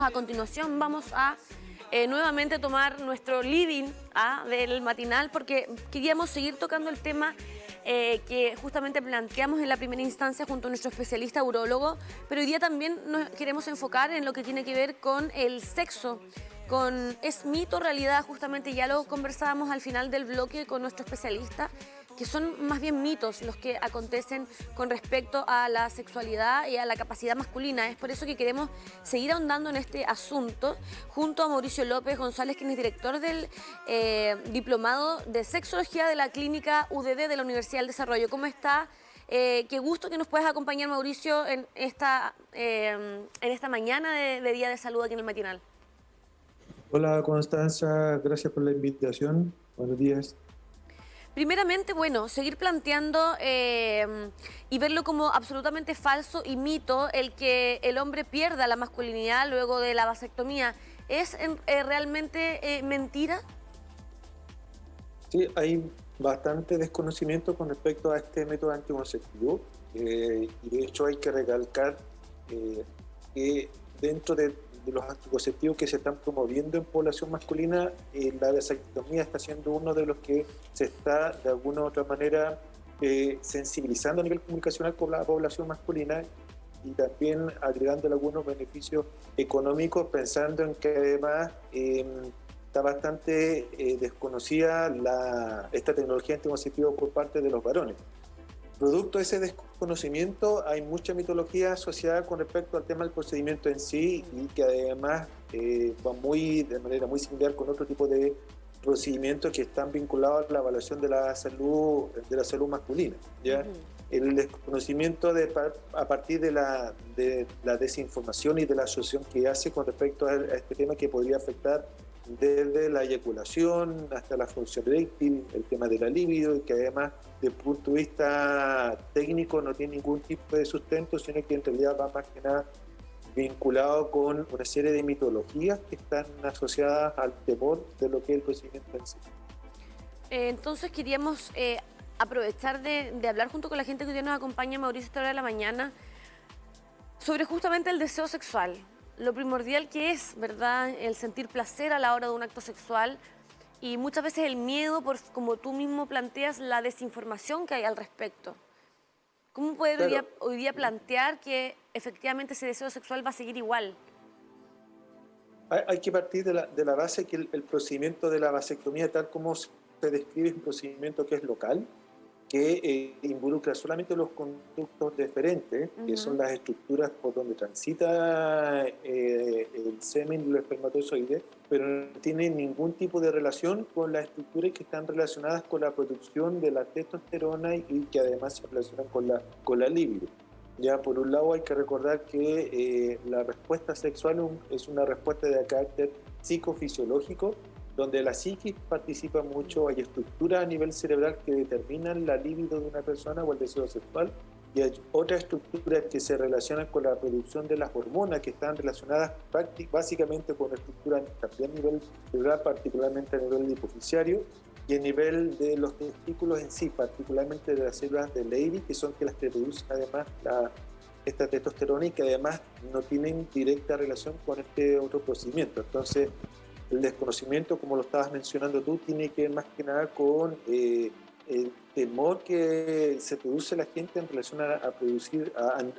A continuación vamos a nuevamente tomar nuestro living del matinal porque queríamos seguir tocando el tema que justamente planteamos en la primera instancia junto a nuestro especialista urólogo, pero hoy día también nos queremos enfocar en lo que tiene que ver con el sexo, con ¿es mito o realidad? Justamente ya lo conversábamos al final del bloque con nuestro especialista, que son más bien mitos los que acontecen con respecto a la sexualidad y a la capacidad masculina. Es por eso que queremos seguir ahondando en este asunto junto a Mauricio López González, quien es director del diplomado de sexología de la clínica UDD de la Universidad del Desarrollo. ¿Cómo está? Qué gusto que nos puedas acompañar, Mauricio, en esta mañana de Día de Salud aquí en el matinal. Hola Constanza, gracias por la invitación. Buenos días. Primeramente, bueno, seguir planteando y verlo como absolutamente falso y mito el que el hombre pierda la masculinidad luego de la vasectomía. ¿Es realmente mentira? Sí, hay bastante desconocimiento con respecto a este método anticonceptivo y de hecho hay que recalcar que dentro de los anticonceptivos que se están promoviendo en población masculina, la vasectomía está siendo uno de los que se está de alguna u otra manera sensibilizando a nivel comunicacional con la población masculina y también agregándole algunos beneficios económicos, pensando en que además está bastante desconocida esta tecnología anticonceptiva por parte de los varones. Producto de ese desconocimiento hay mucha mitología asociada con respecto al tema del procedimiento en sí y que además va de manera muy similar con otro tipo de procedimientos que están vinculados a la evaluación de la salud masculina, ¿ya? El desconocimiento a partir de la desinformación y de la asociación que hace con respecto a este tema que podría afectar desde la eyaculación hasta la función eréctil, el tema de la libido, y que además, desde el punto de vista técnico, no tiene ningún tipo de sustento, sino que en realidad va más que nada vinculado con una serie de mitologías que están asociadas al temor de lo que es el procedimiento en sí. Entonces queríamos aprovechar de hablar junto con la gente que hoy día nos acompaña, Mauricio, esta hora de la mañana, sobre justamente el deseo sexual. Lo primordial que es, ¿verdad?, el sentir placer a la hora de un acto sexual y muchas veces el miedo por, como tú mismo planteas, la desinformación que hay al respecto. ¿Cómo puede Claro. hoy día plantear que efectivamente ese deseo sexual va a seguir igual? Hay que partir de la base que el procedimiento de la vasectomía, tal como se describe, es un procedimiento que es local, que involucra solamente los conductos deferentes, que son las estructuras por donde transita el semen y los espermatozoides, pero no tiene ningún tipo de relación con las estructuras que están relacionadas con la producción de la testosterona y que además se relacionan con la libido. Ya, por un lado hay que recordar que la respuesta sexual es una respuesta de carácter psicofisiológico, donde la psiquis participa mucho, hay estructuras a nivel cerebral que determinan la libido de una persona o el deseo sexual, y hay otras estructuras que se relacionan con la producción de las hormonas que están relacionadas básicamente con la estructura también a nivel cerebral, particularmente a nivel hipofisiario, y a nivel de los testículos en sí, particularmente de las células de Leydig, que son las que producen además esta testosterona y que además no tienen directa relación con este otro procedimiento. Entonces, el desconocimiento, como lo estabas mencionando tú, tiene que ver más que nada con el temor que se produce la gente en relación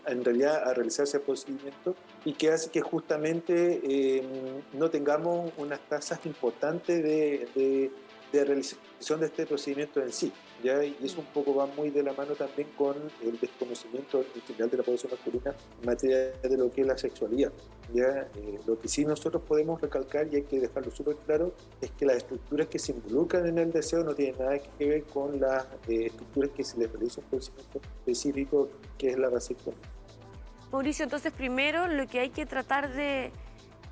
en realidad a realizar ese procedimiento y que hace que justamente no tengamos unas tasas importantes de realización de este procedimiento en sí, ¿ya? Y eso un poco va muy de la mano también con el desconocimiento en general de la población masculina en materia de lo que es la sexualidad, ¿ya? Lo que sí nosotros podemos recalcar y hay que dejarlo súper claro es que las estructuras que se involucran en el deseo no tienen nada que ver con las estructuras que se les realiza un procedimiento específico que es la vasectomía. Mauricio, entonces primero lo que hay que tratar de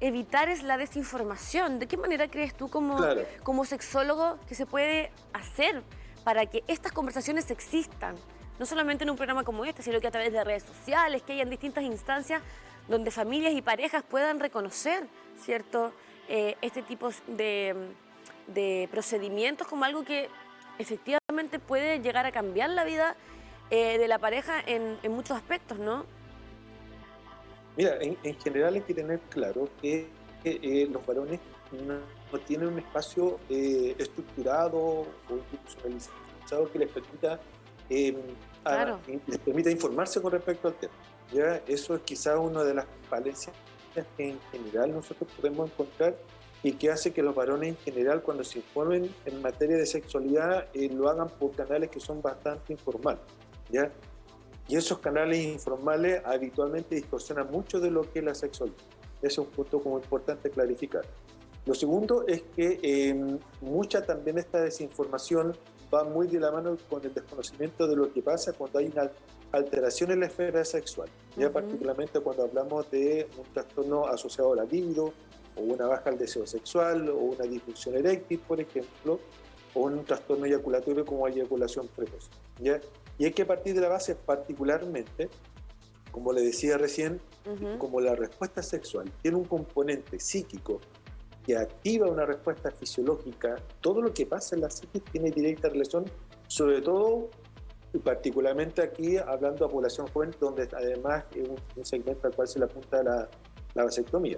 evitar es la desinformación. ¿De qué manera crees tú Claro. como sexólogo que se puede hacer para que estas conversaciones existan? No solamente en un programa como este, sino que a través de redes sociales, que hayan distintas instancias donde familias y parejas puedan reconocer, ¿cierto?, este tipo de procedimientos como algo que efectivamente puede llegar a cambiar la vida de la pareja en muchos aspectos, ¿no? Mira, en general hay que tener claro que los varones no tienen un espacio estructurado o institucionalizado que eh, Claro. les permita informarse con respecto al tema. ¿Ya? Eso es quizás una de las falencias que en general nosotros podemos encontrar y que hace que los varones en general, cuando se informen en materia de sexualidad, lo hagan por canales que son bastante informales. ¿Ya? Y esos canales informales habitualmente distorsionan mucho de lo que es la sexualidad. Ese es un punto como importante clarificar. Lo segundo es que mucha también esta desinformación va muy de la mano con el desconocimiento de lo que pasa cuando hay una alteración en la esfera sexual. Ya particularmente cuando hablamos de un trastorno asociado a la libido, o una baja al deseo sexual, o una disfunción eréctil, por ejemplo, o un trastorno eyaculatorio como eyaculación precoz. ¿Ya? Y hay que partir de la base particularmente, como le decía recién, como la respuesta sexual tiene un componente psíquico que activa una respuesta fisiológica, todo lo que pasa en la psique tiene directa relación, sobre todo y particularmente aquí hablando a población joven, donde además es un segmento al cual se le apunta la vasectomía.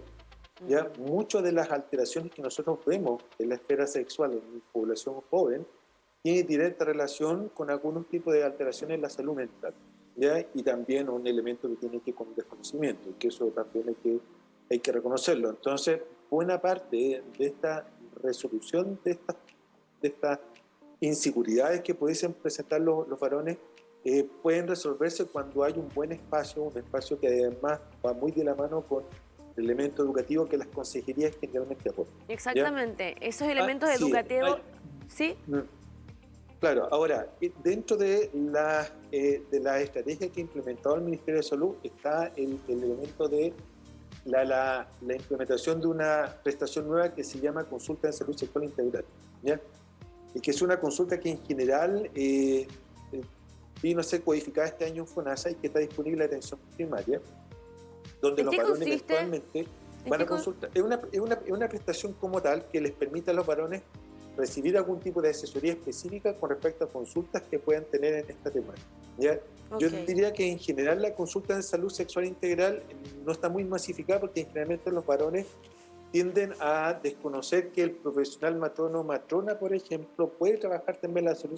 Ya muchas de las alteraciones que nosotros vemos en la esfera sexual en población joven tiene directa relación con algunos tipos de alteraciones en la salud mental, ¿ya? Y también un elemento que tiene que ver con el desconocimiento, y que eso también hay que reconocerlo. Entonces, buena parte de esta resolución de estas inseguridades que pudiesen presentar los varones pueden resolverse cuando hay un buen espacio, un espacio que además va muy de la mano con el elemento educativo que las consejerías generalmente aportan. Exactamente, ¿Ya? esos elementos Sí, educativos, ¿sí? Claro, ahora, dentro de la estrategia que ha implementado el Ministerio de Salud está el elemento de la implementación de una prestación nueva que se llama Consulta de Salud Sexual Integral, ¿ya? Y que es una consulta que en general vino a ser codificada este año en FONASA y que está disponible en atención primaria, donde los varones eventualmente van a consultar. Es una prestación como tal que les permite a los varones recibir algún tipo de asesoría específica con respecto a consultas que puedan tener en esta temática, ¿ya? Yo diría que en general la consulta de salud sexual integral no está muy masificada porque generalmente los varones tienden a desconocer que el profesional matrono o matrona, por ejemplo, puede trabajar también la salud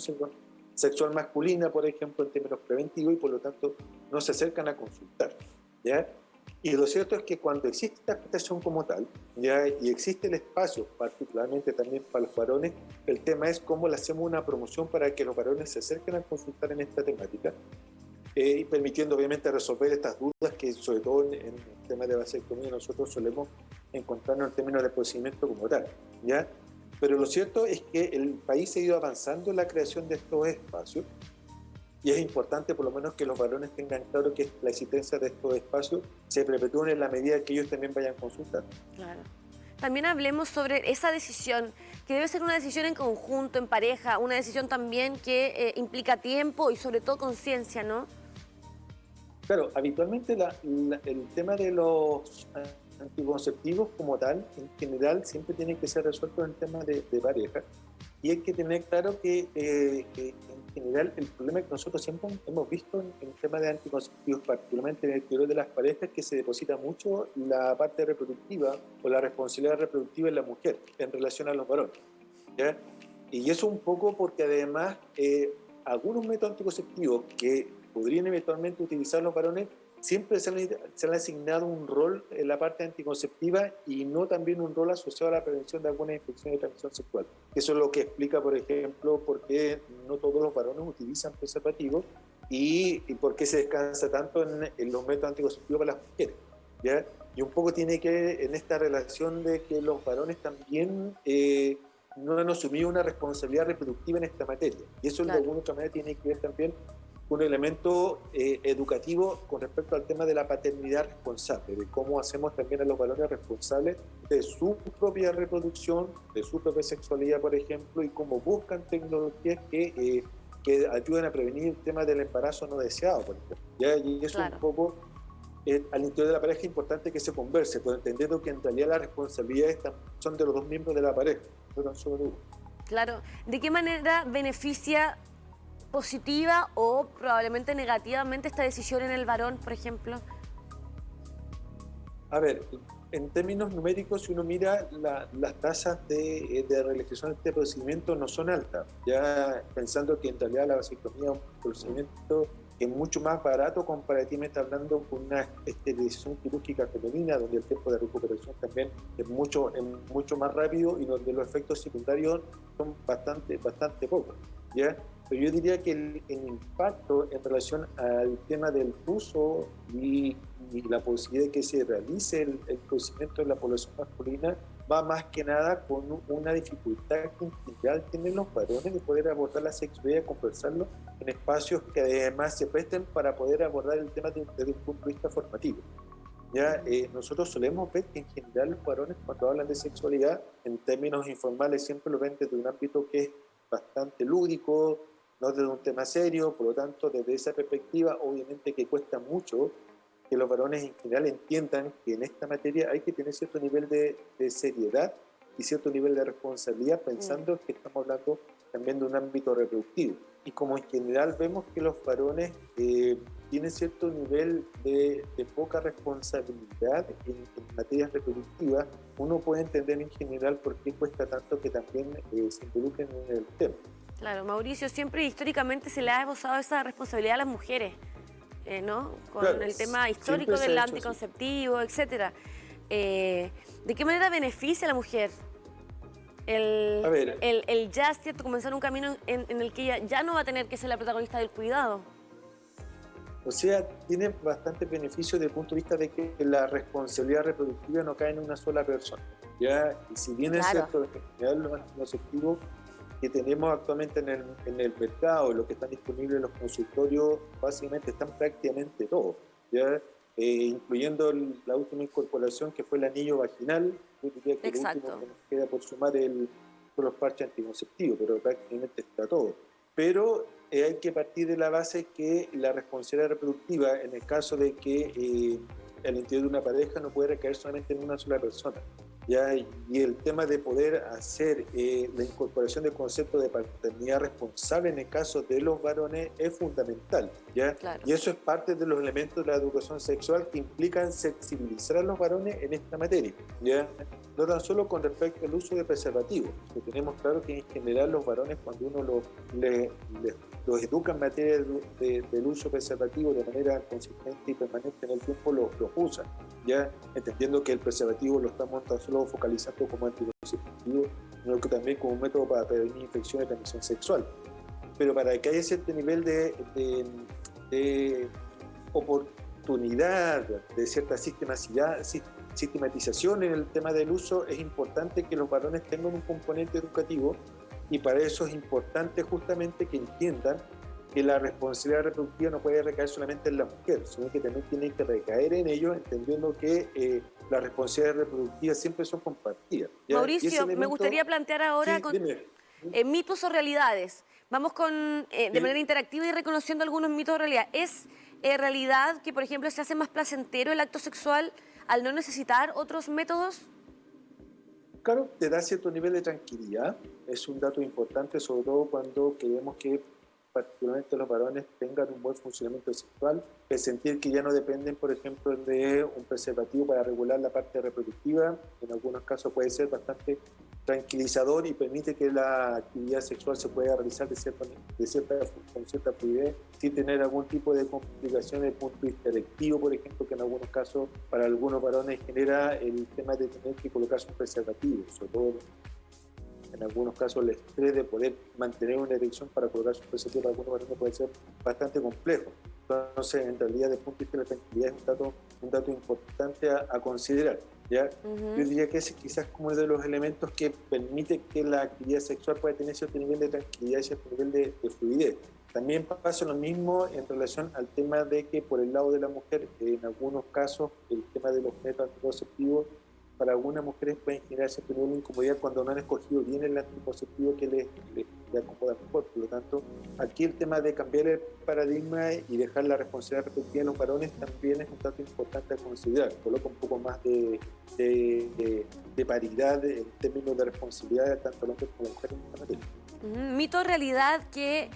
sexual masculina, por ejemplo, en términos preventivos y por lo tanto no se acercan a consultar, ¿ya? Y lo cierto es que cuando existe esta prestación como tal, ¿ya? Y existe el espacio, particularmente también para los varones, el tema es cómo le hacemos una promoción para que los varones se acerquen a consultar en esta temática, y permitiendo obviamente resolver estas dudas que sobre todo en el tema de vasectomía nosotros solemos encontrarnos en términos de procedimiento como tal, ¿ya? Pero lo cierto es que el país ha ido avanzando en la creación de estos espacios y es importante por lo menos que los varones tengan claro que la existencia de estos espacios se perpetúen en la medida que ellos también vayan consultando. Claro. También hablemos sobre esa decisión, que debe ser una decisión en conjunto, en pareja, una decisión también que implica tiempo y sobre todo conciencia, ¿no? Claro, habitualmente el tema de los anticonceptivos como tal, en general, siempre tiene que ser resuelto en temas de pareja. Y hay que tener claro que en general el problema que nosotros siempre hemos visto en el tema de anticonceptivos, particularmente en el interior de las parejas, es que se deposita mucho la parte reproductiva o la responsabilidad reproductiva en la mujer en relación a los varones, ¿ya? Y eso un poco porque además algunos métodos anticonceptivos que podrían eventualmente utilizar los varones siempre se le ha asignado un rol en la parte anticonceptiva y no también un rol asociado a la prevención de alguna infección de transmisión sexual. Eso es lo que explica, por ejemplo, por qué no todos los varones utilizan preservativos y por qué se descansa tanto en los métodos anticonceptivos para las mujeres, ¿ya? Y un poco tiene que ver en esta relación de que los varones también no han asumido una responsabilidad reproductiva en esta materia. Y eso de alguna otra manera tiene que ver también un elemento educativo con respecto al tema de la paternidad responsable, de cómo hacemos también a los varones responsables de su propia reproducción, de su propia sexualidad, por ejemplo, y cómo buscan tecnologías que ayuden a prevenir el tema del embarazo no deseado, por ejemplo. ¿Ya? Y eso un poco al interior de la pareja es importante que se converse, pues entendiendo que en realidad las responsabilidades son de los dos miembros de la pareja, no tan solo uno. Claro. ¿De qué manera beneficia positiva o probablemente negativamente esta decisión en el varón, por ejemplo? A ver, en términos numéricos, si uno mira las tasas de realización de este procedimiento no son altas, ya pensando que en realidad la vasectomía es un procedimiento que es mucho más barato comparativamente hablando con una esterilización quirúrgica femenina, donde el tiempo de recuperación también es mucho más rápido y donde los efectos secundarios son bastante pocos, ¿ya? Pero yo diría que el impacto en relación al tema del uso y la posibilidad de que se realice el procedimiento en la población masculina va más que nada con una dificultad que en general tienen los varones de poder abordar la sexualidad y conversarlo en espacios que además se presten para poder abordar el tema desde un punto de vista formativo. Ya, nosotros solemos ver que en general los varones cuando hablan de sexualidad en términos informales siempre lo ven desde un ámbito que es bastante lúdico, no desde un tema serio, por lo tanto desde esa perspectiva obviamente que cuesta mucho que los varones en general entiendan que en esta materia hay que tener cierto nivel de seriedad y cierto nivel de responsabilidad pensando que estamos hablando también de un ámbito reproductivo. Y como en general vemos que los varones tienen cierto nivel de poca responsabilidad en materias reproductivas, uno puede entender en general por qué cuesta tanto que también se involucren en el tema. Claro, Mauricio, siempre históricamente se le ha esbozado esa responsabilidad a las mujeres, ¿no? Con claro, el tema histórico del anticonceptivo, etcétera. ¿De qué manera beneficia a la mujer el ya, ¿cierto? Comenzar un camino en el que ella ya no va a tener que ser la protagonista del cuidado? O sea, tiene bastante beneficio desde el punto de vista de que la responsabilidad reproductiva no cae en una sola persona, ¿ya? Y si bien es cierto que en general los anticonceptivos que tenemos actualmente en el mercado, lo que están disponibles en los consultorios, básicamente están prácticamente todos, ¿ya? Incluyendo la última incorporación que fue el anillo vaginal, yo diría que exacto, lo último que nos queda por sumar son los parches anticonceptivos, pero prácticamente está todo. Pero hay que partir de la base que la responsabilidad reproductiva, en el caso de que el interior de una pareja no puede recaer solamente en una sola persona, ¿ya? Y el tema de poder hacer la incorporación del concepto de paternidad responsable en el caso de los varones es fundamental, ¿ya? Claro. Y eso es parte de los elementos de la educación sexual que implican sensibilizar a los varones en esta materia, ¿ya? No tan solo con respecto al uso de preservativos, que tenemos claro que en general los varones cuando uno los educa en materia del uso preservativo de manera consistente y permanente en el tiempo, los usan, ya entendiendo que el preservativo lo estamos tan solo focalizando como anticonceptivo, sino que también como un método para prevenir infecciones de transmisión sexual. Pero para que haya cierto nivel de oportunidad, de cierta sistematización en el tema del uso, es importante que los varones tengan un componente educativo y para eso es importante justamente que entiendan que la responsabilidad reproductiva no puede recaer solamente en la mujer, sino que también tiene que recaer en ellos, entendiendo que las responsabilidades reproductivas siempre son compartidas, ¿ya? Mauricio, me gustaría plantear ahora mitos o realidades. Vamos de manera interactiva y reconociendo algunos mitos o realidades. ¿Es realidad que, por ejemplo, se hace más placentero el acto sexual al no necesitar otros métodos? Claro, te da cierto nivel de tranquilidad. Es un dato importante, sobre todo cuando queremos que particularmente los varones tengan un buen funcionamiento sexual, el sentir que ya no dependen, por ejemplo, de un preservativo para regular la parte reproductiva, en algunos casos puede ser bastante tranquilizador y permite que la actividad sexual se pueda realizar con cierta fluidez, sin tener algún tipo de complicación desde el punto de vista erectivo, por ejemplo, que en algunos casos, para algunos varones genera el tema de tener que colocarse un preservativo, sobre todo en algunos casos el estrés de poder mantener una erección para colocar su preservativo para algunos varones puede ser bastante complejo. Entonces, en realidad, desde el punto de vista de la tranquilidad es un dato importante a considerar, ¿ya? Yo diría que ese quizás como uno de los elementos que permite que la actividad sexual pueda tener cierto nivel de tranquilidad y cierto nivel de fluidez. También pasa lo mismo en relación al tema de que por el lado de la mujer, en algunos casos, el tema de los métodos anticonceptivos para algunas mujeres pueden generar cierto nivel de incomodidad cuando no han escogido bien el anticonceptivo que les acomoda mejor. Por lo tanto, aquí el tema de cambiar el paradigma y dejar la responsabilidad reproductiva en los varones también es un dato importante a considerar. Coloca un poco más de paridad en términos de responsabilidad tanto hombres como mujeres en esta materia. Mito o realidad que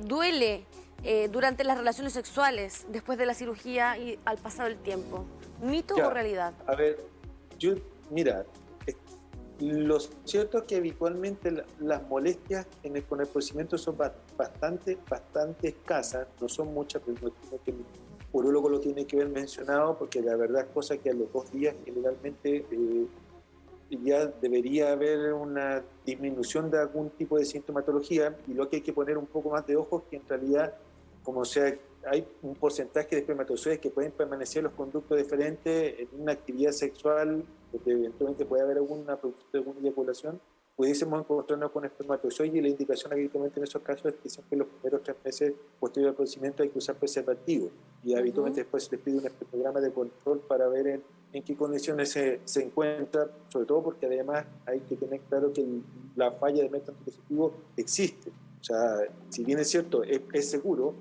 duele durante las relaciones sexuales después de la cirugía y al pasado del tiempo. ¿Mito Ya, o realidad? a ver, mira, eh, lo cierto es que habitualmente las molestias con el procedimiento son bastante escasas, no son muchas, pero no creo que el urólogo lo tiene que ver mencionado, porque la verdad es cosa que a los 2 días generalmente ya debería haber una disminución de algún tipo de sintomatología, y lo que hay que poner un poco más de ojo es que en realidad, como sea, hay un porcentaje de espermatozoides que pueden permanecer en los conductos diferentes en una actividad sexual, porque eventualmente puede haber alguna producción de alguna eyaculación, pudiésemos encontrarnos con espermatozoides, y la indicación habitualmente en esos casos es que siempre los primeros 3 meses posterior al procedimiento hay que usar preservativo, y habitualmente después se les pide un espectrograma de control para ver en qué condiciones se encuentra, sobre todo porque además hay que tener claro que la falla de método anticonceptivo existe. O sea, si bien es cierto, es seguro,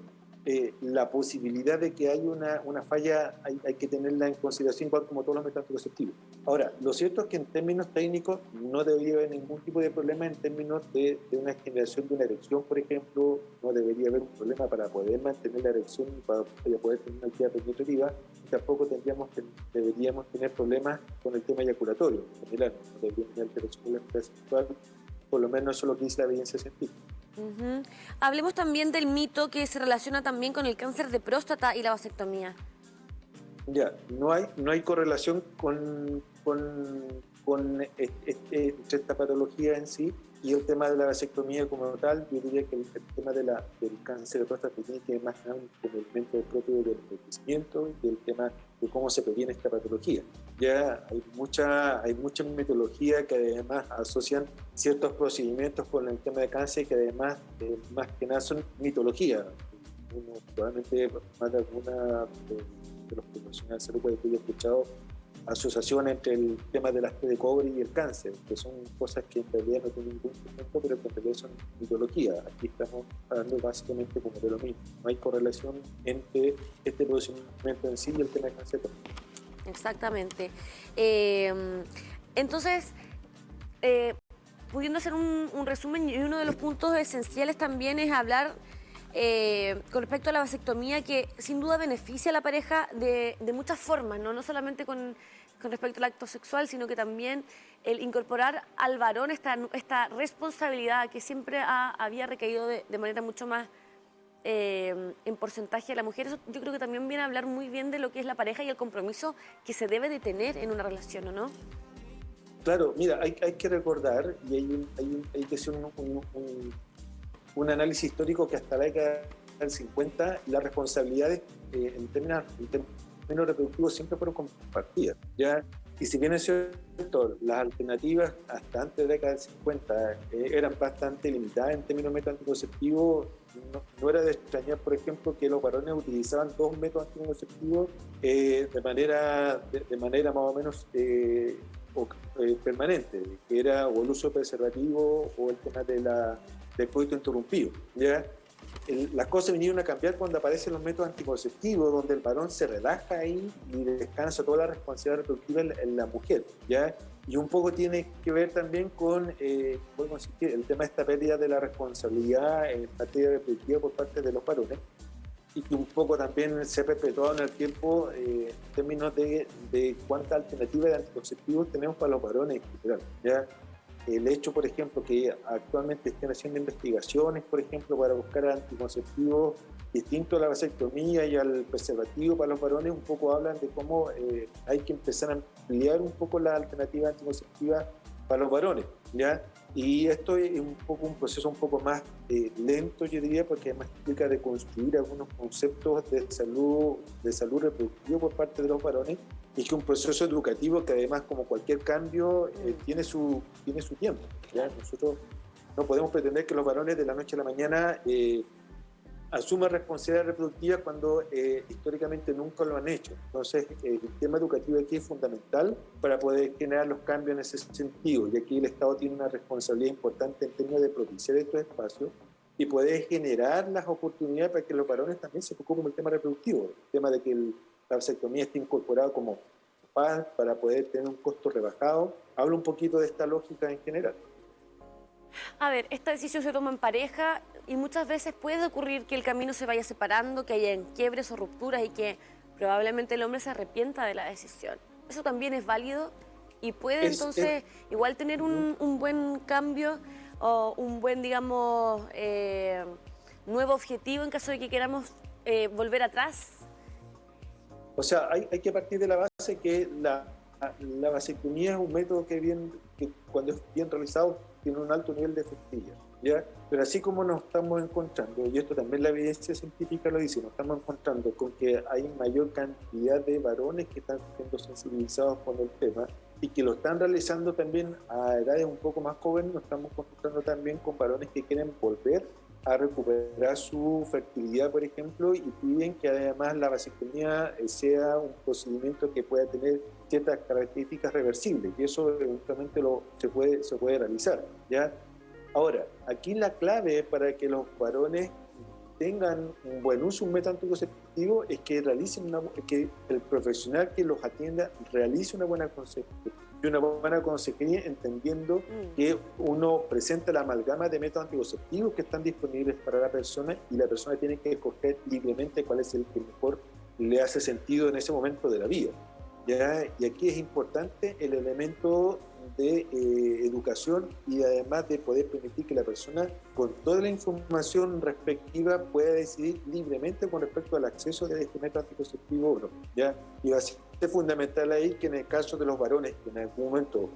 la posibilidad de que haya una falla hay que tenerla en consideración, igual como todos los métodos anticonceptivos. Ahora, lo cierto es que en términos técnicos no debería haber ningún tipo de problema en términos de una generación de una erección, por ejemplo. No debería haber un problema para poder mantener la erección y para poder tener una actividad penetrativa. Tampoco deberíamos tener problemas con el tema eyaculatorio. En general, no debería tener alteración de la actividad sexual, por lo menos eso es lo que dice la evidencia científica. Hablemos también del mito que se relaciona también con el cáncer de próstata y la vasectomía. Ya, no hay correlación entre esta patología en sí y el tema de la vasectomía como tal. Yo diría que el tema del cáncer de próstata tiene que ver más con el elemento propio del envejecimiento y el tema de cómo se previene esta patología. Ya hay mucha mitología que además asocian ciertos procedimientos con el tema de cáncer, que además más que nada son mitología. Uno probablemente más de alguna de los profesionales de salud puede haber escuchado asociación entre el tema de las T de cobre y el cáncer, que son cosas que en realidad no tienen ningún sustento, pero que en realidad son mitología. Aquí estamos hablando básicamente como de lo mismo. No hay correlación entre este procedimiento en sí y el tema de cáncer. Exactamente. Entonces, pudiendo hacer un resumen, y uno de los puntos esenciales también es hablar con respecto a la vasectomía, que sin duda beneficia a la pareja de muchas formas, no solamente con respecto al acto sexual, sino que también el incorporar al varón esta responsabilidad que siempre había recaído de manera mucho más en porcentaje a la mujer. Eso yo creo que también viene a hablar muy bien de lo que es la pareja y el compromiso que se debe de tener en una relación, ¿o no? Claro, mira, hay que recordar, y hay que hacer un análisis histórico, que hasta la década del 50 las responsabilidades en términos reproductivos siempre fueron compartidas, ¿ya? Y si bien es cierto, las alternativas hasta antes de la década del 50 eran bastante limitadas en términos de métodos anticonceptivos, no era de extrañar, por ejemplo, que los varones utilizaban 2 métodos anticonceptivos de manera más o menos permanente, que era o el uso de preservativo o el tema del coito interrumpido, ¿ya? Las cosas vinieron a cambiar cuando aparecen los métodos anticonceptivos, donde el varón se relaja ahí y descansa toda la responsabilidad reproductiva en la mujer, ¿ya? Y un poco tiene que ver también con el tema de esta pérdida de la responsabilidad en materia reproductiva por parte de los varones, y que un poco también se ha perpetuado en el tiempo en términos de cuántas alternativas de anticonceptivos tenemos para los varones en general, ¿ya? El hecho, por ejemplo, que actualmente estén haciendo investigaciones, por ejemplo, para buscar anticonceptivos distintos a la vasectomía y al preservativo para los varones, un poco hablan de cómo hay que empezar a ampliar un poco la alternativa anticonceptiva para los varones, ¿ya? Y esto es un proceso un poco más lento, yo diría, porque además implica de construir algunos conceptos de salud reproductiva por parte de los varones, y que un proceso educativo que además, como cualquier cambio, tiene su tiempo, ¿ya? Nosotros no podemos pretender que los varones de la noche a la mañana asuman responsabilidad reproductiva cuando históricamente nunca lo han hecho. Entonces, el tema educativo aquí es fundamental para poder generar los cambios en ese sentido, y aquí el Estado tiene una responsabilidad importante en términos de propiciar estos espacios y poder generar las oportunidades para que los varones también se preocupen del tema reproductivo, el tema de que la vasectomía esté incorporada como para poder tener un costo rebajado. Habla un poquito de esta lógica en general. A ver, esta decisión se toma en pareja y muchas veces puede ocurrir que el camino se vaya separando, que haya quiebres o rupturas y que probablemente el hombre se arrepienta de la decisión. Eso también es válido y puede entonces igual tener un buen cambio o un buen, digamos, nuevo objetivo en caso de que queramos volver atrás. O sea, hay que partir de la base que la vasectomía es un método que cuando es bien realizado tiene un alto nivel de efectividad, ¿ya? Pero así como nos estamos encontrando, y esto también la evidencia científica lo dice, nos estamos encontrando con que hay mayor cantidad de varones que están siendo sensibilizados con el tema y que lo están realizando también a edades un poco más jóvenes, nos estamos encontrando también con varones que quieren volver a recuperar su fertilidad, por ejemplo, y piden que además la vasectomía sea un procedimiento que pueda tener ciertas características reversibles, y eso eventualmente se puede realizar, ¿ya? Ahora, aquí la clave para que los varones tengan un buen uso, un método anticonceptivo, es que que el profesional que los atienda realice una buena consejería. Y una buena consejería entendiendo que uno presenta la amalgama de métodos anticonceptivos que están disponibles para la persona y la persona tiene que escoger libremente cuál es el que mejor le hace sentido en ese momento de la vida, ¿ya? Y aquí es importante el elemento de educación y además de poder permitir que la persona con toda la información respectiva pueda decidir libremente con respecto al acceso de este método anticonceptivo o no, ¿ya? Y va a ser fundamental ahí que en el caso de los varones que en algún momento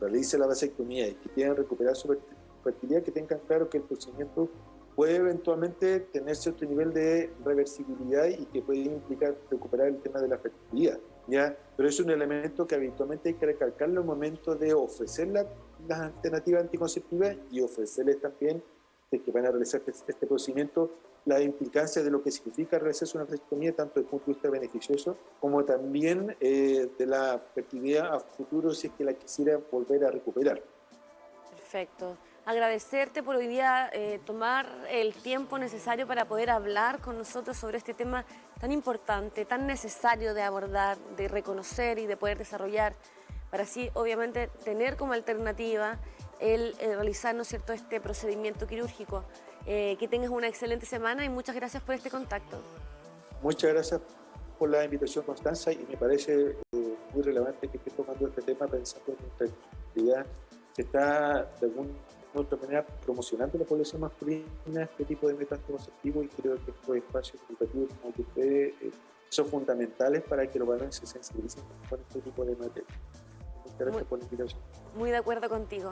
realicen la vasectomía y que quieran recuperar su fertilidad, que tengan claro que el procedimiento puede eventualmente tener cierto nivel de reversibilidad y que puede implicar recuperar el tema de la fertilidad, ¿ya? Pero es un elemento que habitualmente hay que recalcarlo al momento de ofrecer las alternativas anticonceptivas y ofrecerles también, de que van a realizar este procedimiento, la implicancia de lo que significa realizarse una vasectomía, tanto desde el punto de vista beneficioso como también de la fertilidad a futuro si es que la quisiera volver a recuperar. Perfecto. Agradecerte por hoy día tomar el tiempo necesario para poder hablar con nosotros sobre este tema tan importante, tan necesario de abordar, de reconocer y de poder desarrollar, para así obviamente tener como alternativa el realizar, ¿no es cierto?, este procedimiento quirúrgico. Que tengas una excelente semana y muchas gracias por este contacto. Muchas gracias por la invitación, Constanza, y me parece muy relevante que estés tomando este tema pensando en nuestra actividad. Se está de alguna u otra manera promocionando la población masculina este tipo de métodos anticonceptivos, y creo que estos espacios educativos como que ustedes son fundamentales para que los varones se sensibilicen con este tipo de materia. Muchas gracias por la invitación. Muy de acuerdo contigo.